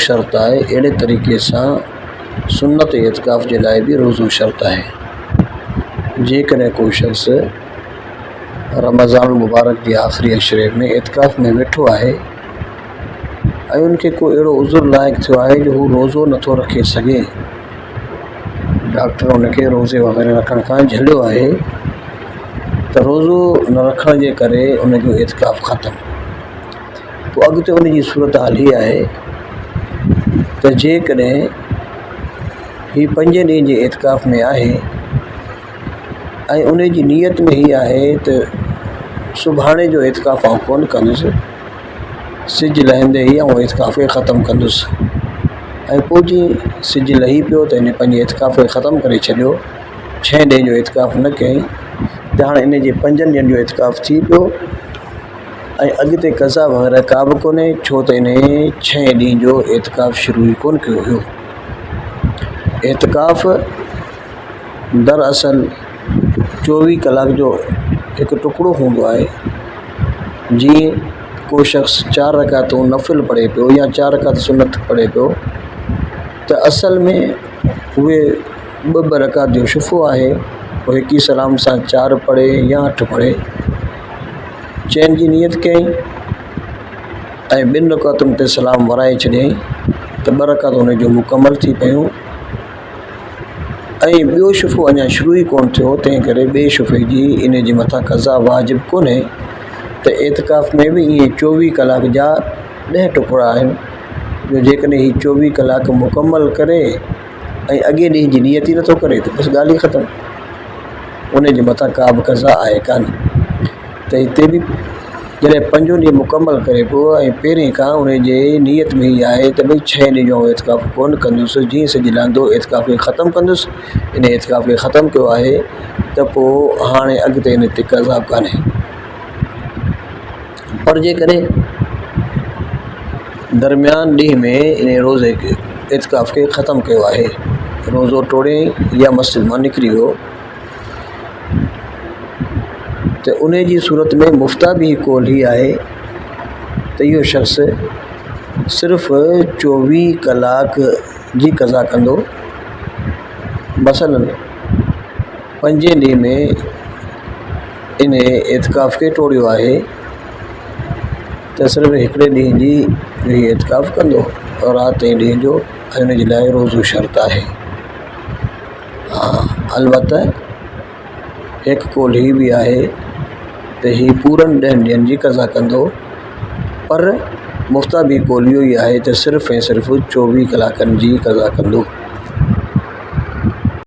शर्त है, अड़े तरीक़े से सुन्नत एतिकाफ़ के लिए भी रोज़ो शर्त है। जेकॾहिं कोई शख्स रमज़ान मुबारक के आख़िरी अशरे में एतिकाफ़ में वेठो है ऐं उनके कोई अड़ो उज़ुर लाइक़ थियो है जो हू रोज़ो नथो रखे सके, डॉक्टर उनके रोज़े वग़ैरह रखण खां झलियो है, तो रोज़ो न रखण जे करे उनजो एतिकाफ़ ख़त्म। तो अॻिते उनजी सूरत हाल ही है तो जेकॾहिं ही 5 ॾींहं जे एतिकाफ़ में आहे ऐं उनजी नीयत में ही आहे तो सुभाणे जो एतिकाफ़ आउं कोन कंदुसि, सिज लहंदे ही आउं एतिकाफ़ खे ख़त्म कंदुसि। ऐं पोइ जीअं सिज लही पियो त इन पंहिंजे एतिकाफ़ खे ख़त्म करे छॾियो, 6 ॾींहं जो एतिकाफ़ न कयईं त हाणे इन जे 5 ॾींहंनि जो एतिकाफ़ थी पियो ऐं अॻिते क़ज़ा वग़ैरह का बि कोन्हे, छो त इन 6 ॾींहं जो एतिकाफ़ शुरू ई कोन कयो हुयो। एतिकाफ़ दरअसल 24 कलाक जो हिकु टुकड़ो हूंदो आहे। जीअं को शख़्स 4 रकातूं नफ़िल पढ़े पियो या 4 रकात सुन्नत पढ़े पियो तो असल में उहे 2 रकात जो शुफ़ो आहे, वो हिक ही सलाम सां 4 पढ़े या 8 पढ़े, चैन जी नियत कयईं ऐं 2 रकातुनि ते सलाम वराए छॾियईं तो 2 रकात उनजो मुकमल थी पियूं ऐं ॿियो शुफ़ो अञा शुरू ई कोन थियो, तंहिं करे ॿिए शुफ़े जी इन जे मथां क़ज़ा वाजिब कोन्हे। तो एतिकाफ़ में भी इएं 24 कलाक जा 10 टुकड़ा आहिनि, जो जेकॾहिं ही 24 कलाक मुकमल करे ऐं अॻे ॾींहं जी नियत ई नथो करे तो बस ॻाल्हि ई ख़त्म, उन जे मथां का बि क़ज़ा आहे कान। त हिते बि जॾहिं 5 ॾींहं मुकमल करे पियो ऐं पहिरें खां उन जे नियत में ही आहे त भई 6 ॾींहं जो एतिकाफ़ कोन कंदुसि, जीअं सिज लहंदो एतिकाफ़ खे ख़त्म कंदुसि, इन एतिकाफ़ खे ख़त्म कयो आहे त पोइ हाणे अॻिते इन ते क़ज़ा कान्हे। पर जेकॾहिं दरमियान ॾींहं में इन रोज़े खे एतिकाफ़ खे ख़त्म कयो आहे, रोज़ो टोड़े या मस्जिद मां निकिरी वियो, तो उन जी सूरत में मुफ्ता भी कौल ही आहे तो इहो शख़्स सिर्फ़ 24 कलाक जी क़ज़ा कंदो। मसलन 5 ॾींहं में इन एतिकाफ़ खे टोड़ियो आहे तो सिर्फ़ हिकिड़े ॾींहं जी ही एतिकाफ़ कंदो और राति जे ॾींहं जो इन जे लाइ रोज़ो शर्त आहे। हाँ, अलबत्ता एक कौल ही भी आहे तो ही पूरनि 10 ॾींहंनि जी क़ज़ा कंदो, पर मुफ्ता भी कौल इहो ई आहे तो सिर्फ़ ऐं सिर्फ़ 24 कलाकनि जी क़ज़ा कंदो।